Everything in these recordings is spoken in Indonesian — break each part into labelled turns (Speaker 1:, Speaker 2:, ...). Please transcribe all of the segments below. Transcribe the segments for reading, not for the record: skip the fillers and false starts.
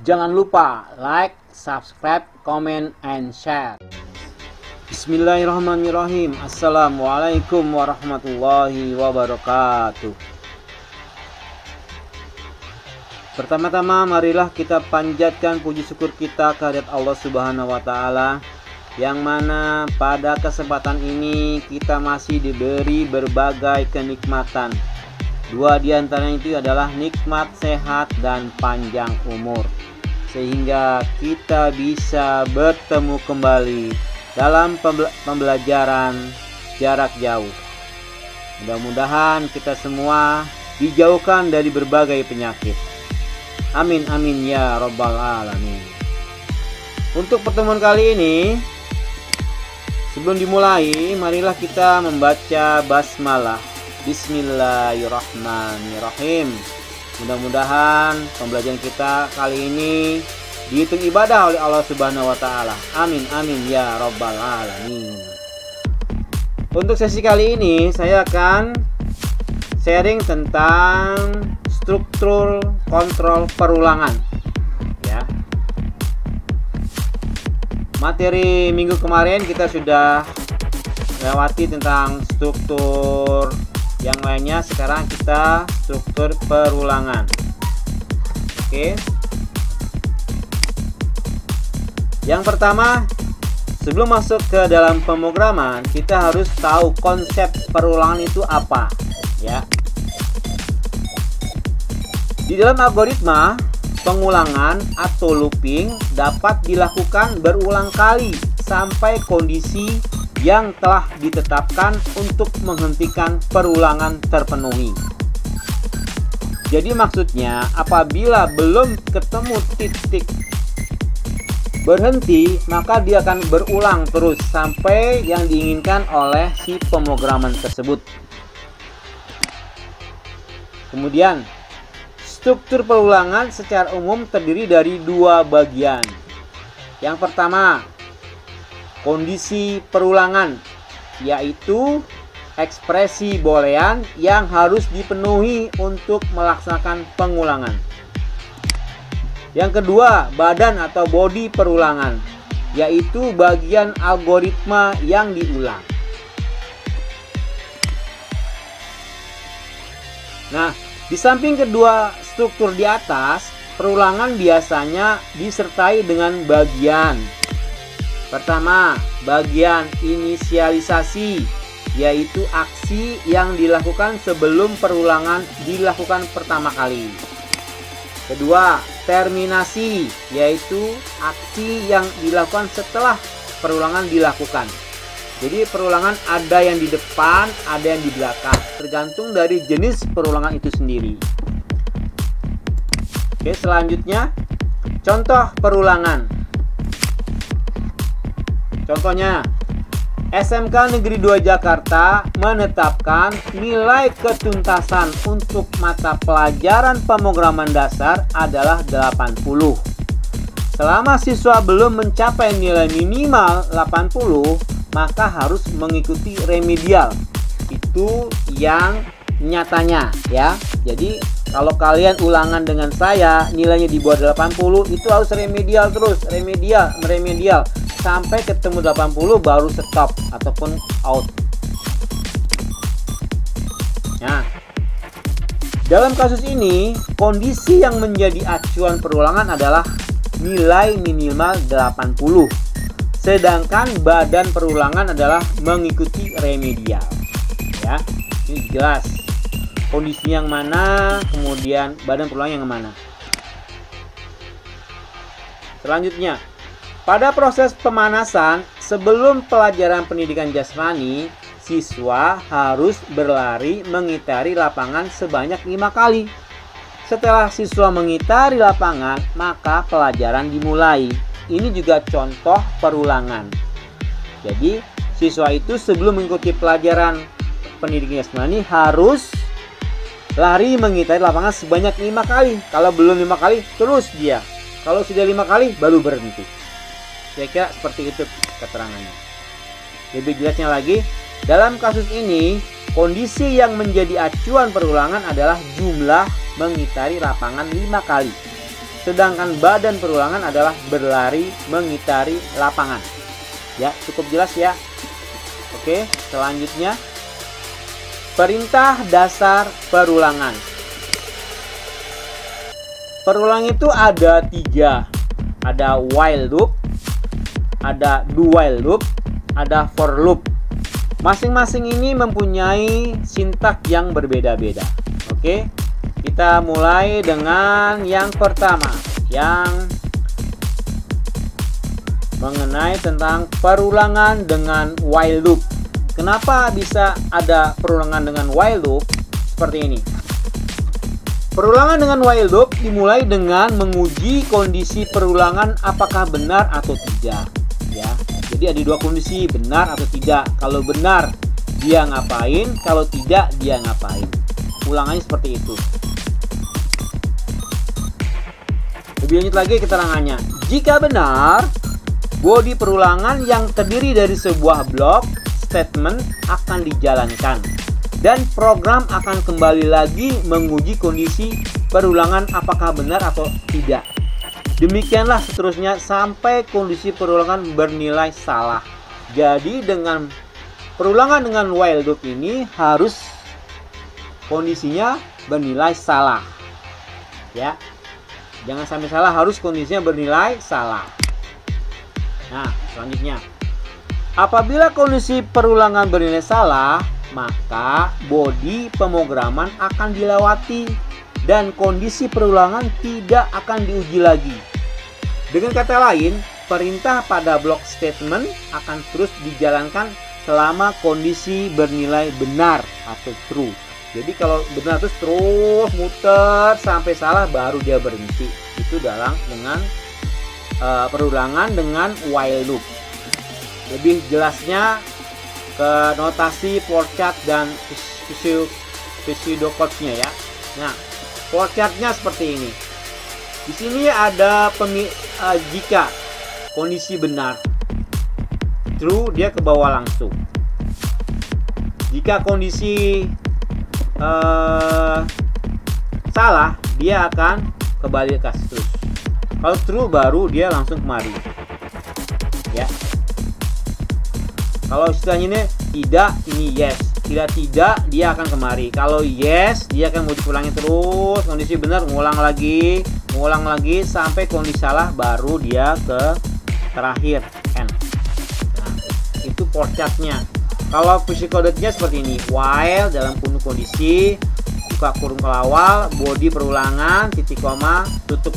Speaker 1: Jangan lupa like, subscribe, comment, and share. Bismillahirrahmanirrahim. Assalamualaikum warahmatullahi wabarakatuh. Pertama-tama marilah kita panjatkan puji syukur kita kehadirat Allah Subhanahu wa taala, yang mana pada kesempatan ini kita masih diberi berbagai kenikmatan. Dua di antaranya itu adalah nikmat sehat dan panjang umur, sehingga kita bisa bertemu kembali dalam pembelajaran jarak jauh. Mudah-mudahan kita semua dijauhkan dari berbagai penyakit. Amin amin ya rabbal alamin. Untuk pertemuan kali ini, sebelum dimulai, marilah kita membaca basmalah. Bismillahirrahmanirrahim. Mudah-mudahan pembelajaran kita kali ini dihitung ibadah oleh Allah Subhanahu wa taala. Amin amin ya rabbal alamin. Untuk sesi kali ini saya akan sharing tentang struktur kontrol perulangan, ya. Materi minggu kemarin kita sudah lewati tentang struktur yang lainnya. Sekarang kita struktur perulangan. Oke. Yang pertama, sebelum masuk ke dalam pemrograman, kita harus tahu konsep perulangan itu apa, ya. Di dalam algoritma, pengulangan atau looping dapat dilakukan berulang kali sampai kondisi yang telah ditetapkan untuk menghentikan perulangan terpenuhi. Jadi maksudnya, apabila belum ketemu titik berhenti, maka dia akan berulang terus sampai yang diinginkan oleh si pemrograman tersebut. Kemudian, struktur perulangan secara umum terdiri dari dua bagian. Yang pertama, kondisi perulangan, yaitu ekspresi boolean yang harus dipenuhi untuk melaksanakan pengulangan. Yang kedua, badan atau body perulangan, yaitu bagian algoritma yang diulang. Nah, di samping kedua struktur di atas, perulangan biasanya disertai dengan bagian. Pertama, bagian inisialisasi, yaitu aksi yang dilakukan sebelum perulangan dilakukan pertama kali. Kedua, terminasi, yaitu aksi yang dilakukan setelah perulangan dilakukan. Jadi perulangan ada yang di depan, ada yang di belakang, tergantung dari jenis perulangan itu sendiri. Oke, selanjutnya contoh perulangan. Contohnya, SMK Negeri 2 Jakarta menetapkan nilai ketuntasan untuk mata pelajaran pemrograman dasar adalah 80. Selama siswa belum mencapai nilai minimal 80, maka harus mengikuti remedial. Itu yang nyatanya, ya. Jadi kalau kalian ulangan dengan saya nilainya di bawah 80, itu harus remedial terus, remedial sampai ketemu 80 baru stop ataupun out. Nah, dalam kasus ini kondisi yang menjadi acuan perulangan adalah nilai minimal 80. Sedangkan badan perulangan adalah mengikuti remedial. Ya, ini jelas. Kondisi yang mana, kemudian badan perulangan yang mana. Selanjutnya, pada proses pemanasan sebelum pelajaran pendidikan jasmani, siswa harus berlari mengitari lapangan sebanyak 5 kali. Setelah siswa mengitari lapangan, maka pelajaran dimulai. Ini juga contoh perulangan. Jadi, siswa itu sebelum mengikuti pelajaran pendidikan jasmani harus lari mengitari lapangan sebanyak 5 kali. Kalau belum 5 kali, terus dia. Kalau sudah 5 kali, baru berhenti. Kira-kira seperti itu keterangannya. Lebih jelasnya lagi, dalam kasus ini, kondisi yang menjadi acuan perulangan adalah jumlah mengitari lapangan 5 kali. sedangkan badan perulangan adalah berlari mengitari lapangan. Ya, cukup jelas ya. Oke, selanjutnya perintah dasar perulangan. Perulangan itu ada 3. Ada while loop, ada do while loop, ada for loop. Masing-masing ini mempunyai sintak yang berbeda-beda. Oke, kita mulai dengan yang pertama, yang mengenai tentang perulangan dengan while loop. Kenapa bisa ada perulangan dengan while loop? Seperti ini. Perulangan dengan while loop dimulai dengan menguji kondisi perulangan apakah benar atau tidak. Ya, jadi ada 2 kondisi, benar atau tidak. Kalau benar dia ngapain, kalau tidak dia ngapain. Ulangannya seperti itu. Lebih lanjut lagi keterangannya. Jika benar, bodi perulangan yang terdiri dari sebuah blok statement akan dijalankan dan program akan kembali lagi menguji kondisi perulangan apakah benar atau tidak. Demikianlah seterusnya sampai kondisi perulangan bernilai salah. Jadi dengan perulangan dengan while loop ini harus kondisinya bernilai salah. Ya. Jangan sampai salah, harus kondisinya bernilai salah. Nah, selanjutnya. Apabila kondisi perulangan bernilai salah, maka bodi pemrograman akan dilewati dan kondisi perulangan tidak akan diuji lagi. Dengan kata lain, perintah pada blok statement akan terus dijalankan selama kondisi bernilai benar atau true. Jadi kalau benar terus muter sampai salah baru dia berhenti. Itu dengan perulangan dengan while loop. Lebih jelasnya ke notasi flowchart dan pseudocodes-nya ya. Nah, flowchart-nya seperti ini. Di sini ada jika kondisi benar, true, dia ke bawah langsung. Jika kondisi salah, dia akan kembali ke terus. Kalau true baru dia langsung kemari. Ya. Kalau istilahnya ini tidak, ini yes. Tidak, dia akan kemari. Kalau yes, dia akan mau diulangi terus. Kondisi benar, ngulang lagi sampai kondisi salah, baru dia ke terakhir end. Nah, itu flowchart-nya. Kalau pseudocodes-nya seperti ini. While dalam penuh kondisi, buka kurung kelawal, bodi perulangan, titik koma, tutup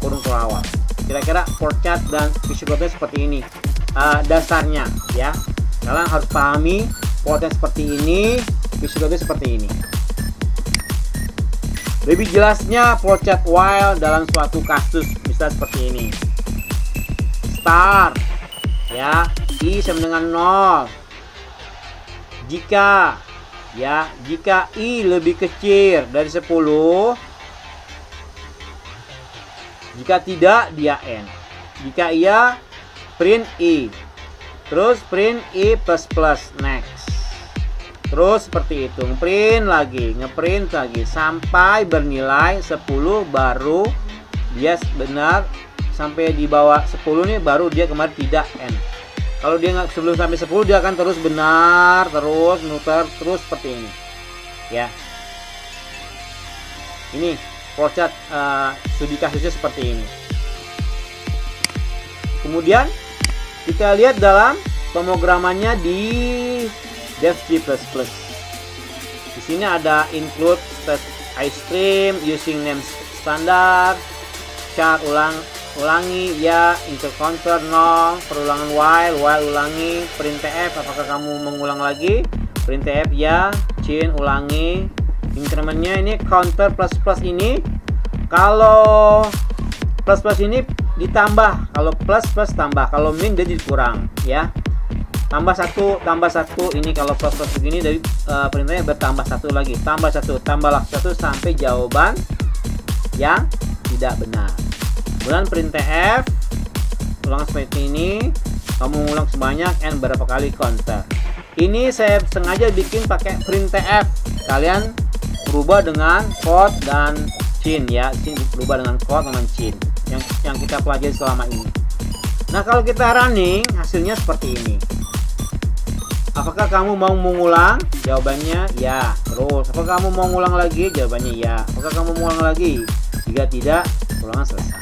Speaker 1: kurung kelawal. Kira-kira flowchart dan pseudocodes seperti ini. Dasarnya ya. Kalian harus pahami flowchart seperti ini, pseudocodes seperti ini. Lebih jelasnya flowchart while dalam suatu kasus bisa seperti ini. Start ya, i sama dengan 0. Jika i lebih kecil dari 10, jika tidak dia n. Jika iya, print i, terus print i plus next, terus seperti itu, ngeprint lagi sampai bernilai 10, baru dia benar. Sampai di bawah 10 nih baru dia kemarin tidak n. Kalau dia nggak sebelum sampai 10 dia akan terus benar, terus muter terus seperti ini ya. Ini flowchart studi kasusnya seperti ini. Kemudian kita lihat dalam pemrogramannya di Dev C++. Di sini ada include state iStream using name standard, char ulangi ya, intercounter 0, perulangan while ulangi, printf apakah kamu mengulang lagi, printf ya, chain ulangi, incrementnya ini counter plus ini, kalau plus ini ditambah, kalau plus tambah, kalau min jadi kurang ya. Tambah satu ini, kalau plus begini dari perintahnya bertambah satu lagi, tambahlah satu sampai jawaban yang tidak benar. Kemudian printf ulang seperti ini, kamu ulang sebanyak n berapa kali counter. Ini saya sengaja bikin pakai printf, kalian berubah dengan code dan chin ya, chin berubah dengan cord dengan chin yang kita pelajari selama ini. Nah, kalau kita running hasilnya seperti ini. Apakah kamu mau mengulang? Jawabannya ya. Terus, apakah kamu mau mengulang lagi? Jawabannya ya. Apakah kamu mau mengulang lagi? Jika tidak, ulangan selesai.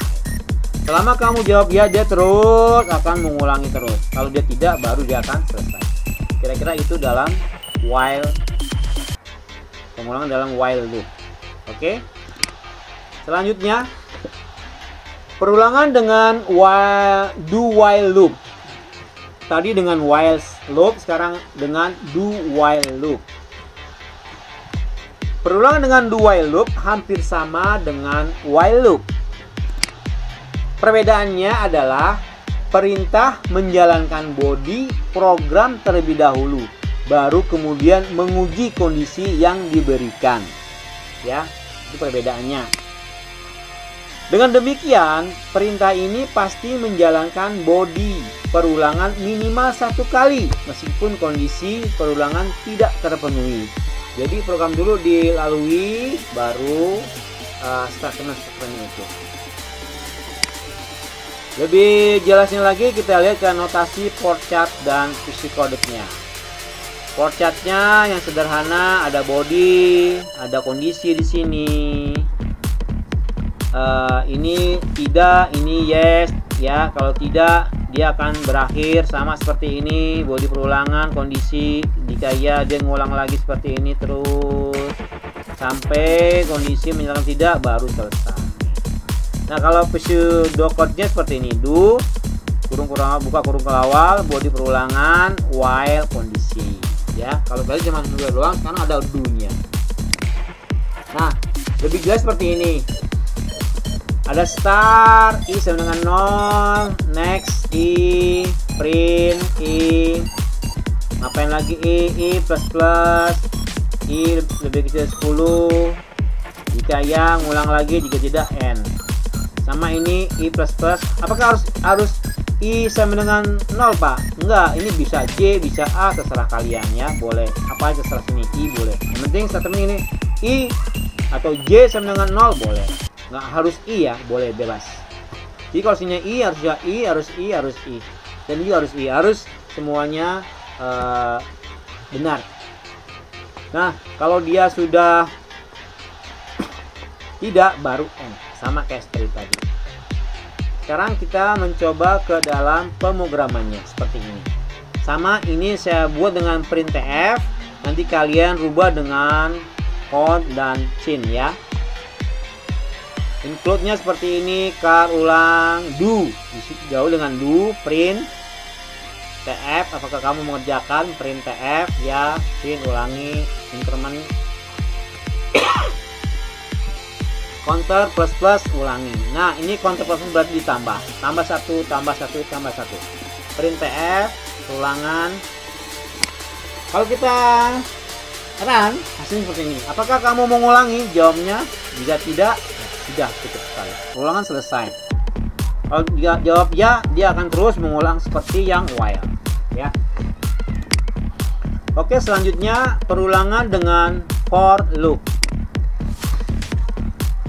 Speaker 1: Selama kamu jawab ya, dia terus akan mengulangi terus. Kalau dia tidak, baru dia akan selesai. Kira-kira itu dalam while, pengulangan dalam while loop. Oke. Selanjutnya, perulangan dengan do while loop. Tadi dengan while loop, sekarang dengan do while loop. Perulangan dengan do while loop hampir sama dengan while loop. Perbedaannya adalah perintah menjalankan body program terlebih dahulu, baru kemudian menguji kondisi yang diberikan. Ya, itu perbedaannya. Dengan demikian, perintah ini pasti menjalankan body perulangan minimal 1 kali meskipun kondisi perulangan tidak terpenuhi. Jadi program dulu dilalui, baru statement itu. Lebih jelasnya lagi kita lihat ke notasi port chart dan psikocodec-nya. Port chart-nya yang sederhana, ada body, ada kondisi di sini. Ini tidak, ini yes ya. Kalau tidak, dia akan berakhir sama seperti ini, body perulangan, kondisi. Jika ya, dia ngulang lagi seperti ini terus sampai kondisi menyatakan tidak, baru selesai. Nah, kalau pseudocode-nya seperti ini, do buka kurung kelawar, body perulangan, while kondisi ya. Kalau tadi cuma dua doang, sekarang ada do-nya. Nah, lebih jelas seperti ini. Ada start, i sama dengan 0, next, i, print, i, ngapain lagi, i plus plus, i lebih kecil 10, jika ya, ngulang lagi, jika tidak, n. Sama ini, i plus plus, apakah harus i sama dengan 0 Pak? Enggak, ini bisa j, bisa a, terserah kalian ya, boleh, apa aja terserah sini, i boleh. Yang penting statement ini, i atau j sama dengan 0 boleh. Nggak harus i ya, boleh bebas. Jadi kalau sini i harus juga i, harus i, dan juga harus i, harus semuanya benar. Nah, kalau dia sudah tidak, baru n, sama kayak seperti tadi. Sekarang kita mencoba ke dalam pemrogramannya seperti ini. Sama, ini saya buat dengan printf, nanti kalian rubah dengan cord dan chin ya. Include-nya seperti ini, car ulang, do, jauh dengan do, print, tf, apakah kamu mengerjakan, print tf, ya, chin, ulangi, increment, counter plus plus, ulangi. Nah, ini counter plus plus berarti ditambah, tambah 1, tambah 1, tambah 1, print tf, ulangan. Kalau kita run, hasilnya seperti ini. Apakah kamu mengulangi? Jawabnya, jika tidak, sudah cukup sekali. Ulangan selesai. Kalau dia jawab ya, dia akan terus mengulang seperti yang while ya. Oke, selanjutnya perulangan dengan for loop.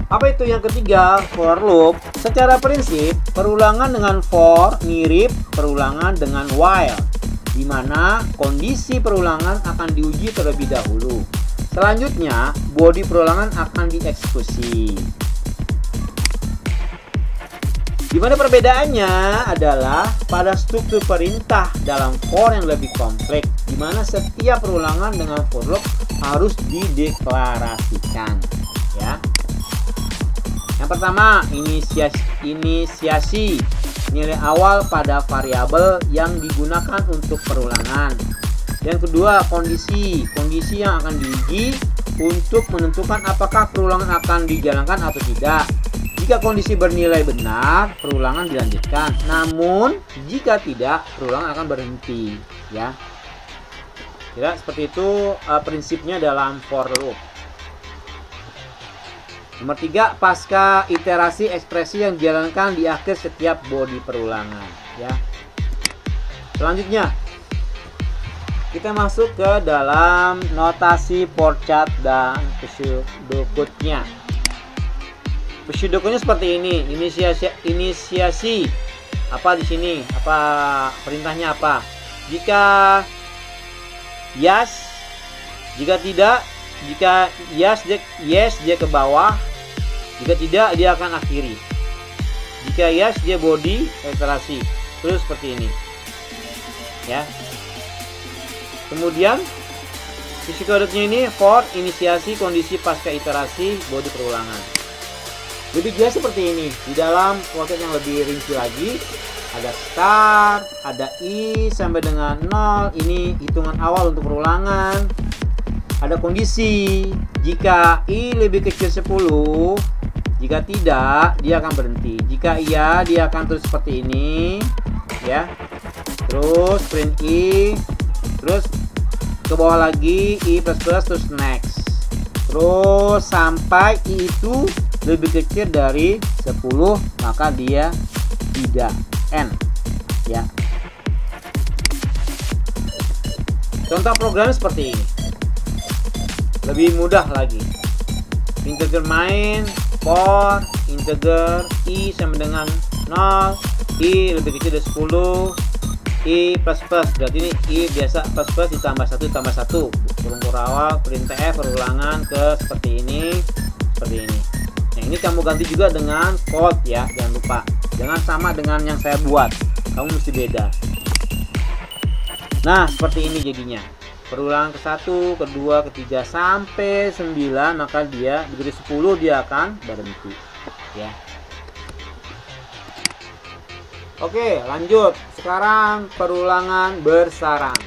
Speaker 1: Apa itu yang ketiga? For loop. Secara prinsip, perulangan dengan for mirip perulangan dengan while, di mana kondisi perulangan akan diuji terlebih dahulu. Selanjutnya, body perulangan akan dieksekusi. Di mana perbedaannya adalah pada struktur perintah dalam for yang lebih kompleks, di mana setiap perulangan dengan for loop harus dideklarasikan ya. Yang pertama, inisiasi nilai awal pada variabel yang digunakan untuk perulangan. Yang kedua, kondisi yang akan diuji untuk menentukan apakah perulangan akan dijalankan atau tidak. Jika kondisi bernilai benar, perulangan dilanjutkan. Namun, jika tidak, perulangan akan berhenti ya. Kira seperti itu prinsipnya dalam for loop. Nomor 3, pasca iterasi ekspresi yang dijalankan di akhir setiap body perulangan ya. Selanjutnya, kita masuk ke dalam notasi port chart dan pseudocode-nya. Prosedurnya seperti ini. Inisiasi apa di sini? Apa perintahnya apa? Jika yes, jika tidak, jika yes dia ke bawah, jika tidak dia akan akhiri. Jika yes dia body iterasi. Terus seperti ini. Ya. Kemudian psikodotnya ini for inisiasi kondisi pasca iterasi body perulangan. Lebih jelas seperti ini. Di dalam proses yang lebih rinci lagi, ada start, ada i sampai dengan 0. Ini hitungan awal untuk perulangan. Ada kondisi. Jika i lebih kecil 10, jika tidak, dia akan berhenti. Jika iya, dia akan terus seperti ini, ya. Terus print i, terus ke bawah lagi i plus terus next. Terus sampai i itu lebih kecil dari 10, maka dia tidak N, ya. Contoh programnya seperti ini. Lebih mudah lagi. Integer main for integer i sama dengan 0, i lebih kecil dari 10, i plus berarti ini i biasa plus ditambah 1 ditambah 1, kurung awal printf perulangan ke seperti ini, seperti ini. Nah, ini kamu ganti juga dengan code ya, jangan lupa. Jangan sama dengan yang saya buat. Kamu mesti beda. Nah, seperti ini jadinya. Perulangan ke 1, kedua, ketiga sampai 9, maka dia begitu 10 dia akan berhenti. Ya. Oke, lanjut. Sekarang perulangan bersarang.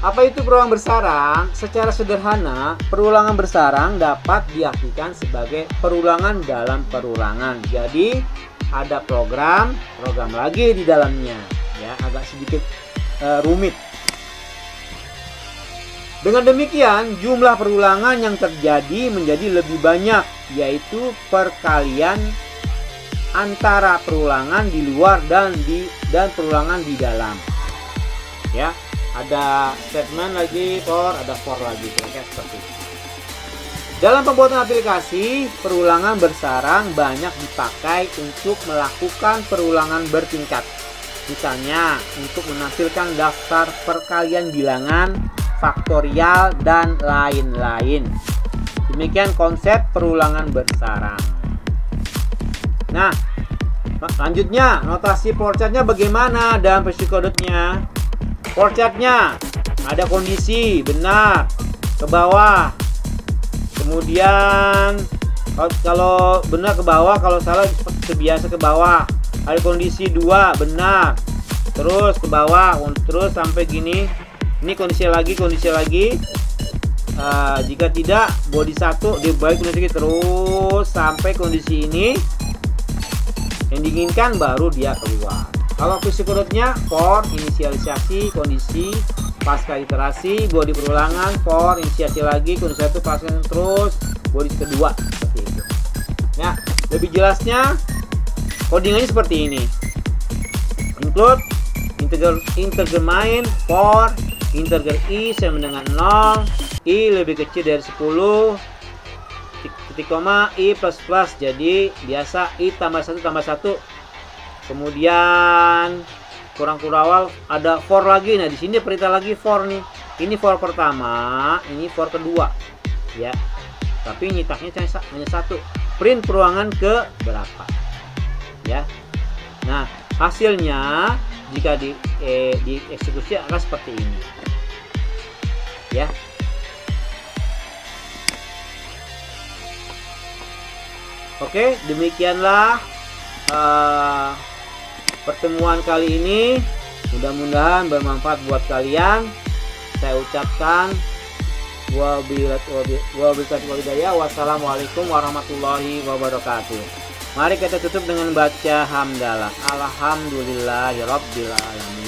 Speaker 1: Apa itu perulangan bersarang? Secara sederhana, perulangan bersarang dapat diartikan sebagai perulangan dalam perulangan. Jadi, ada program lagi di dalamnya. Ya, agak sedikit rumit. Dengan demikian, jumlah perulangan yang terjadi menjadi lebih banyak, yaitu perkalian antara perulangan di luar dan perulangan di dalam. Ya. Ada statement lagi ada for lagi, kayak seperti itu. Dalam pembuatan aplikasi, perulangan bersarang banyak dipakai untuk melakukan perulangan bertingkat. Misalnya, untuk menampilkan daftar perkalian bilangan, faktorial, dan lain-lain. Demikian konsep perulangan bersarang. Nah, lanjutnya, notasi flowchartnya bagaimana dan psikodotnya? Flowchartnya ada kondisi benar ke bawah, kemudian kalau benar ke bawah, kalau salah sebiasa ke bawah. Ada kondisi 2 benar, terus ke bawah, terus sampai gini. Ini kondisi lagi. Jika tidak body 1 dibalik kondisi terus sampai kondisi ini yang diinginkan, baru dia keluar. Kalau psikodotnya for inisialisasi kondisi pasca iterasi body perulangan, for inisiasi lagi kondisi 1 pasca terus body kedua, seperti itu. Nah, lebih jelasnya codingannya seperti ini. Include integer main for integer i sama dengan 0, i lebih kecil dari 10, titik koma i plus jadi biasa i tambah 1 tambah 1. Kemudian kurang awal ada for lagi. Nah, di sini perintah lagi for nih. Ini for pertama, ini for kedua. Ya. Tapi nyitaknya hanya 1. Print perulangan ke berapa. Ya. Nah, hasilnya jika dieksekusi akan seperti ini. Ya. Oke, demikianlah pertemuan kali ini. Mudah-mudahan bermanfaat buat kalian. Saya ucapkan wassalamualaikum warahmatullahi wabarakatuh. Mari kita tutup dengan baca hamdalah. Alhamdulillahirabbil alamin.